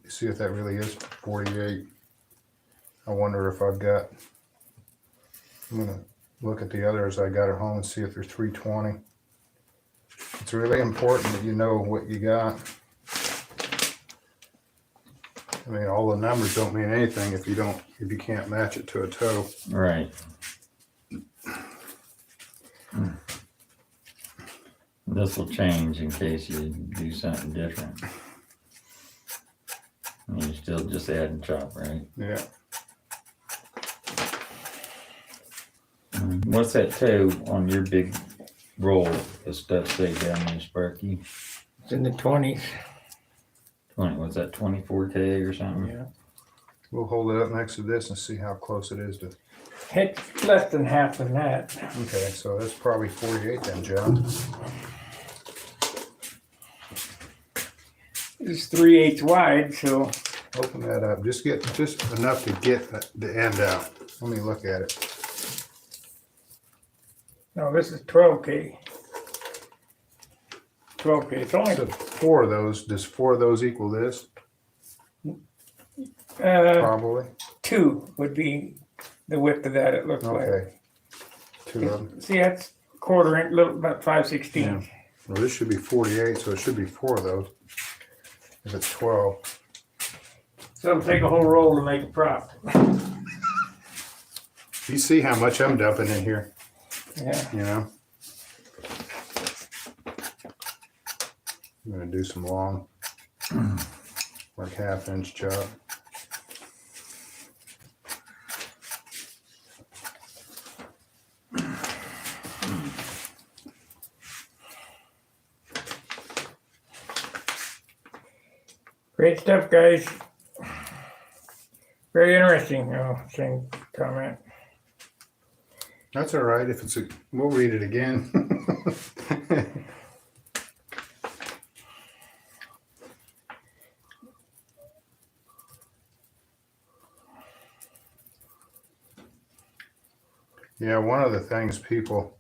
see if that really is 48. I wonder if I've got, I'm going to look at the others I got at home and see if they're 320. It's really important that you know what you got. I mean, all the numbers don't mean anything if you can't match it to a toe. Right. This will change in case you do something different. And you're still just adding chop, right? Yeah. What's that toe on your big roll of stuff say down there, Sparky? It's in the 20s. 20, was that 24K or something? Yeah. We'll hold it up next to this and see how close it is to. It's less than half of that. Okay, so that's probably 48 then, John. It's 3/8 wide, so Open that up. Just enough to get the end out. Let me look at it. no, this is 12K. 12K. It's only So 4 of those. Does 4 of those equal this? Probably. 2 would be the width of that. It looks like. Okay. 2 of them. See, that's quarter inch, little about 5/16. Yeah. Well, this should be 48, so it should be 4 of those. If it's 12. So it'll take a whole roll to make a prop. You see how much I'm dumping in here, Yeah. you know? I'm going to do some long, like 1/2 inch chop. Great stuff, guys. Very interesting. Same comment. That's all right. If it's we'll read it again. Yeah, one of the things people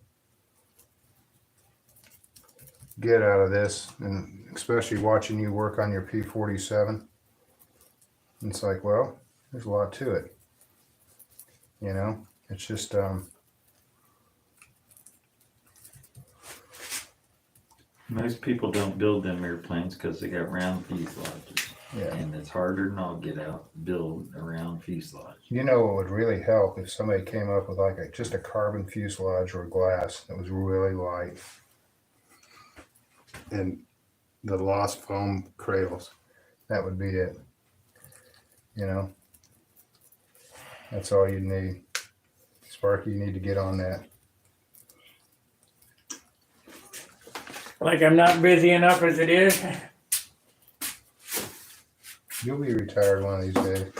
get out of this, and especially watching you work on your P47, it's like, well, there's a lot to it. You know, it's just Most people don't build them airplanes because they got round fuselages. yeah. And it's harder than I'll get out build a round fuselage. You know, it would really help if somebody came up with like just a carbon fuselage or glass that was really light, and the lost foam cradles. That would be it. You know, that's all you need. Sparky, you need to get on that. Like I'm not busy enough as it is. You'll be retired one of these days.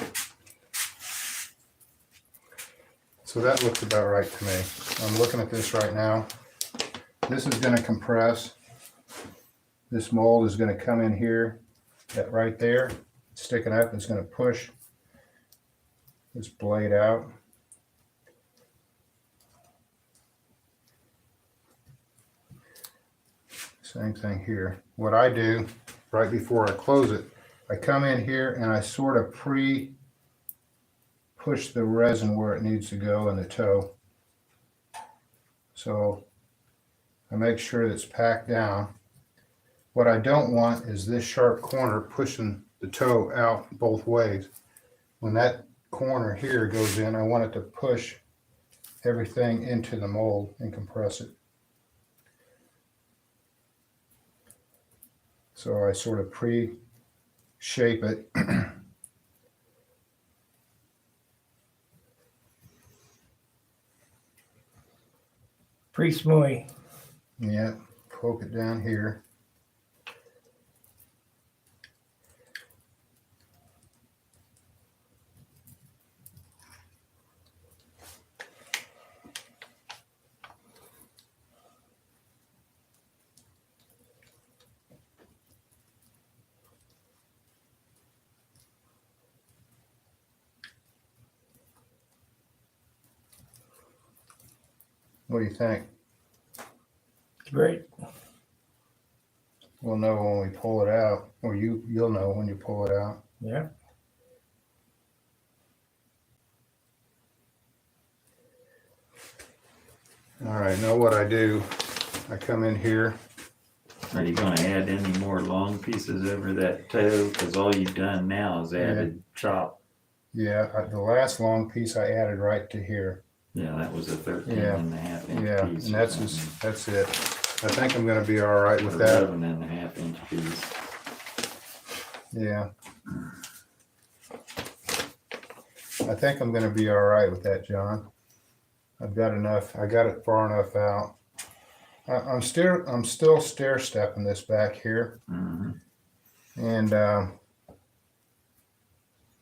So that looks about right to me. I'm looking at this right now. This is going to compress. This mold is going to come in here, that right there, it's sticking up. It's going to push this blade out. Same thing here. What I do right before I close it, I come in here and I sort of push the resin where it needs to go in the toe. So I make sure that it's packed down. What I don't want is this sharp corner pushing the toe out both ways. When that corner here goes in, I want it to push everything into the mold and compress it. So I sort of pre-shape it. Pretty smooth. Yeah, poke it down here. What do you think? It's great. We'll know when we pull it out, or you'll know when you pull it out. Yeah. All right, now what I do, I come in here. Are you gonna add any more long pieces over that toe? Cause all you've done now is added chop. Yeah, the last long piece I added right to here. Yeah, that was a 13 Yeah. and a half inch Yeah, piece. and or that's something. that's it. I think I'm gonna be all right with that. 11 and a half inch piece. Yeah. I think I'm gonna be all right with that, John. I've got enough. I got it far enough out. I'm still stair stepping this back here, Mm-hmm. and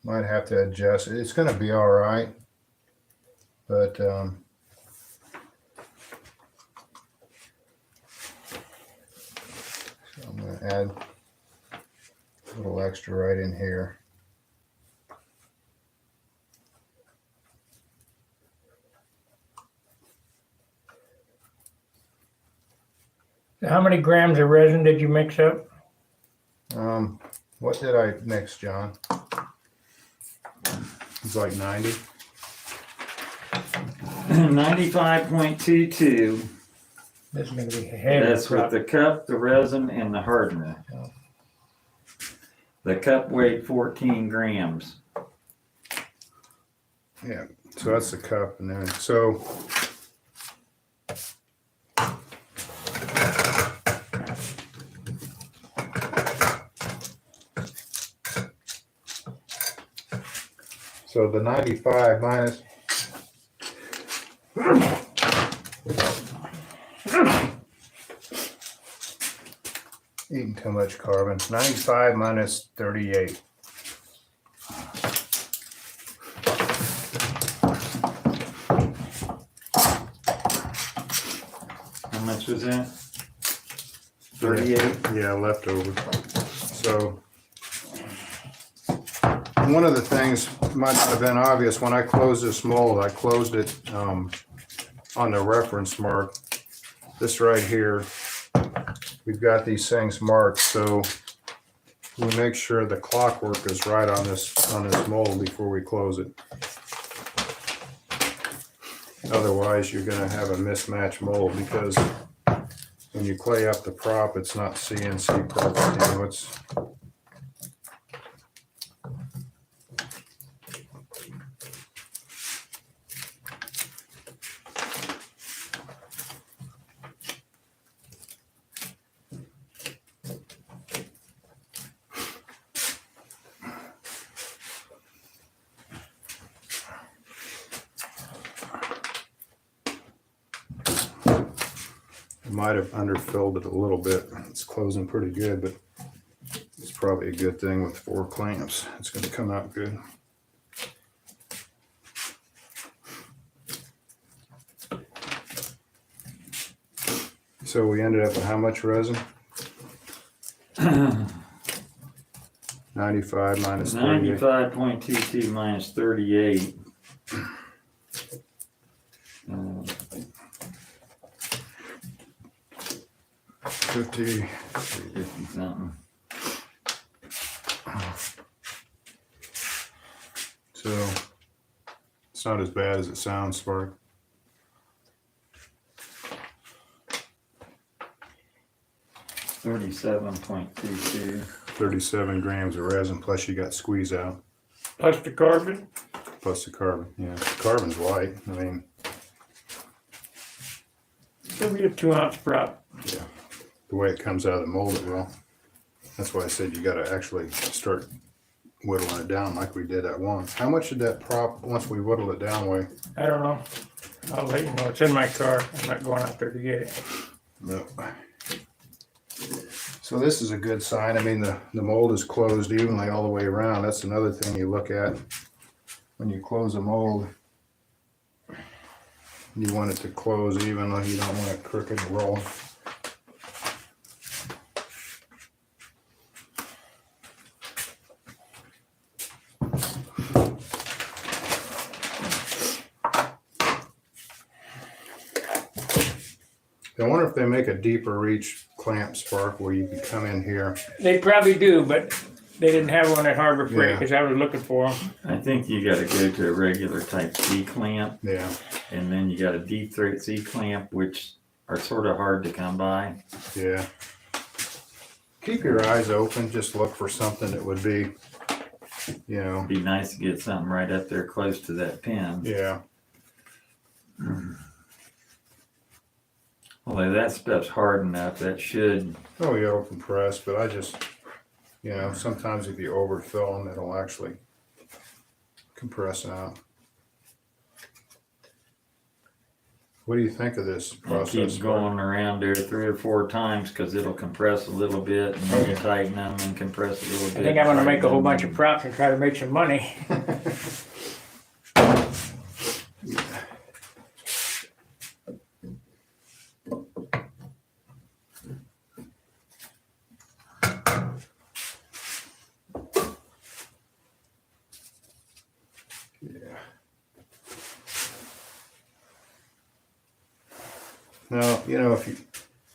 might have to adjust it. It's gonna be all right, but so I'm gonna add a little extra right in here. How many grams of resin did you mix up? What did I mix, John? It's like 90. 95.22. This is going to be heavy. That's with the cup, the resin, and the hardener. The cup weighed 14 grams. Yeah, so that's the cup, and then so. So the 95 minus. Eating too much carbon. 95 minus 38. How much was that? 38? Yeah, leftover. So one of the things might not have been obvious when I closed this mold. I closed it on the reference mark. This right here, we've got these things marked, so we make sure the clockwork is right on this mold before we close it. Otherwise, you're going to have a mismatched mold because when you clay up the prop, it's not CNC perfect. You know, it's might have underfilled it a little bit. It's closing pretty good, but it's probably a good thing with 4 clamps. It's going to come out good. So we ended up with how much resin? 95 minus 38. 95.22 minus 38. 50. 50 something. So it's not as bad as it sounds, Spark. 37.22. 37 grams of resin, plus you got squeeze out, Plus the carbon. plus the carbon. Yeah, carbon's light. I mean, It'll be a 2-ounce prop. yeah, the way it comes out of the mold, it will. That's why I said you got to actually start whittling it down like we did that one. How much did that prop, once we whittled it down, weigh? I don't know. I'll let you know. It's in my car. I'm not going out there to get it. No. So this is a good sign. I mean, the mold is closed evenly all the way around. That's another thing you look at when you close a mold. You want it to close evenly. You don't want it crooked and rolling. I wonder if they make a deeper reach clamp spark where you can come in here. They probably do, but they didn't have one at Harbor Freight Yeah. because I was looking for them. I think you gotta go to a regular type C-clamp, Yeah, and then you got a deep throat C-clamp, which are sort of hard to come by. yeah. Keep your eyes open. Just look for something that would be, you know, Be nice to get something right up there close to that pin. yeah. Although that stuff's hard enough, that should, Oh, yeah, it'll compress, but I just, you know, sometimes if you overfill them, it'll actually compress out. What do you think of this it process? keeps going around there 3 or 4 times because it'll compress a little bit and then you tighten them and compress a little bit. I think I'm gonna make a whole tighten bunch them. of props and try to make some money. Yeah. Now, you know, if you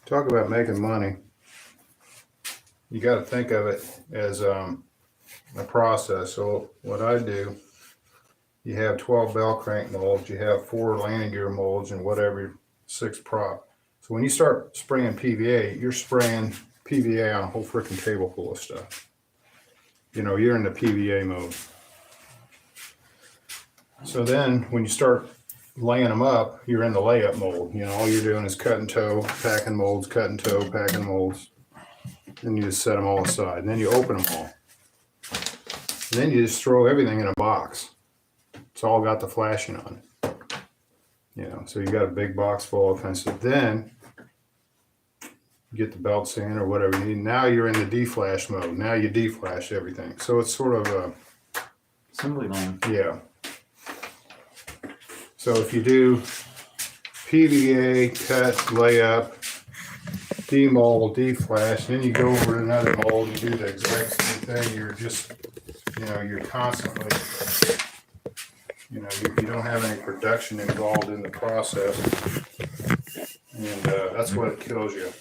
talk about making money, you got to think of it as a process. So what I do, you have 12 bell crank molds, you have 4 landing gear molds, and whatever 6 prop. So when you start spraying PVA, you're spraying PVA on a whole freaking table full of stuff. You know, you're in the PVA mode. So then when you start laying them up, you're in the layup mold. You know, all you're doing is cut and toe, packing molds, cut and toe, packing molds. Then you just set them all aside. And then you open them all. And then you just throw everything in a box. It's all got the flashing on it. You know, so you got a big box full of things. So then you get the belt sander or whatever you need. Now you're in the deflash mode. Now you deflash everything. So it's sort of a, Assembly line. yeah. So if you do PVA, cut, layup, demold, deflash, then you go over to another mold and do the exact same thing. You're just, you know, you're constantly, you know, you don't have any production involved in the process. And that's what it kills you.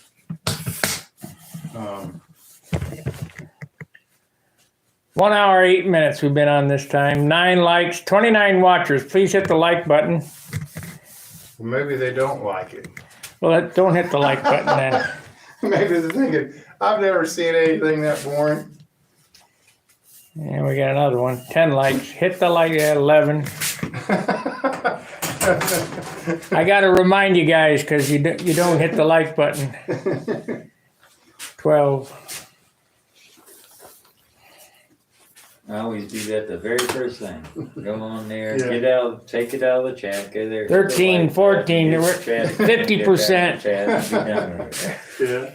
1 hour, 8 minutes we've been on this time. 9 likes, 29 watchers. Please hit the like button. Well, maybe they don't like it. Well, don't hit the like button then. Maybe they're thinking, I've never seen anything that boring. And we got another one. 10 likes. Hit the like at 11. I got to remind you guys because you don't hit the like button. 12. I always do that the very first thing. Go on there, Yeah. get out, take it out of the chat, go there. 13, 14, we're 50%. Yeah.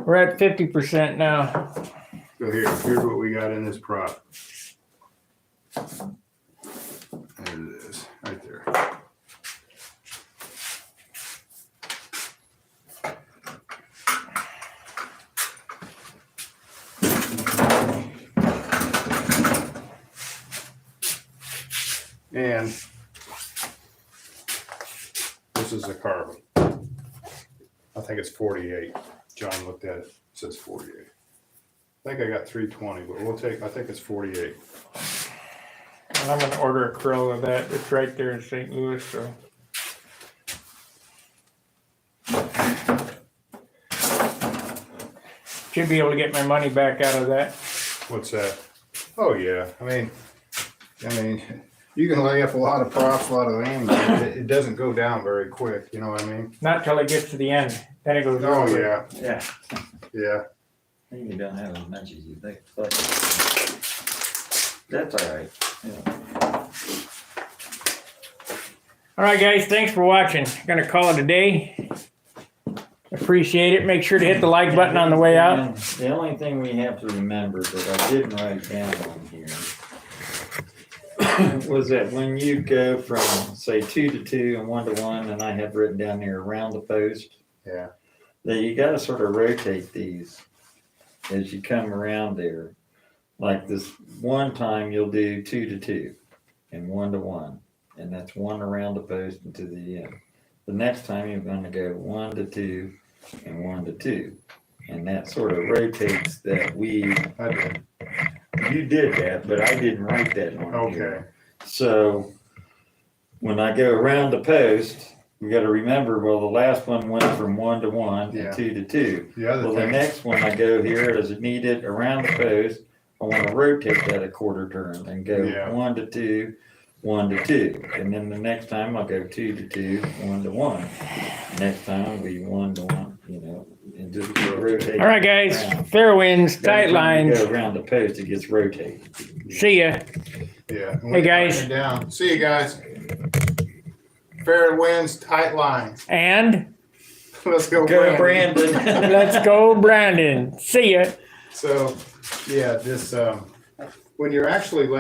We're at 50% now. So here's what we got in this prop. There it is, right there. And this is a carbon. I think it's 48. John looked at it, it says 48. I think I got 320, but we'll take, I think it's 48. And I'm going to order a crow of that. It's right there in St. Louis, so. Should be able to get my money back out of that. What's that? Oh yeah, I mean, you can lay up a lot of props, a lot of landing gear. It doesn't go down very quick. You know what I mean? Not till it gets to the end. Then it goes Oh over. yeah, Yeah, yeah. you don't have as much as you think, but that's all right. Yeah. All right, guys. Thanks for watching. Gonna call it a day. Appreciate it. Make sure to hit the like button on the way out. The only thing we have to remember that I didn't write down on here was that when you go from, say, 2 to 2 and 1 to 1, and I have written down here around the post, Yeah. that you got to sort of rotate these as you come around there. Like this one time you'll do 2 to 2 and 1 to 1, and that's 1 around the post and to the end. the next time you're gonna go 1 to 2 and 1 to 2. And that sort of rotates that weave. I did. You did that, but I didn't write that on here. Okay. So when I go around the post, we gotta remember, well, the last one went from 1 to 1 Yeah. and 2 to 2. The other Well, the thing, next one I go here, as it needed around the post, I wanna rotate that a quarter turn and go Yeah. 1 to 2, 1 to 2. And then the next time I'll go 2 to 2, 1 to 1. Next time it'll be 1 to 1, and just rotate. All right, guys. around. Fair winds, Every tight time you lines. Go around the post, it gets rotated. See ya. yeah. Hey, guys. Down. See you guys. Fair winds, tight lines. And Let's go, Go, Brandon. Brandon. let's go, Brandon. See ya. So, yeah, this when you're actually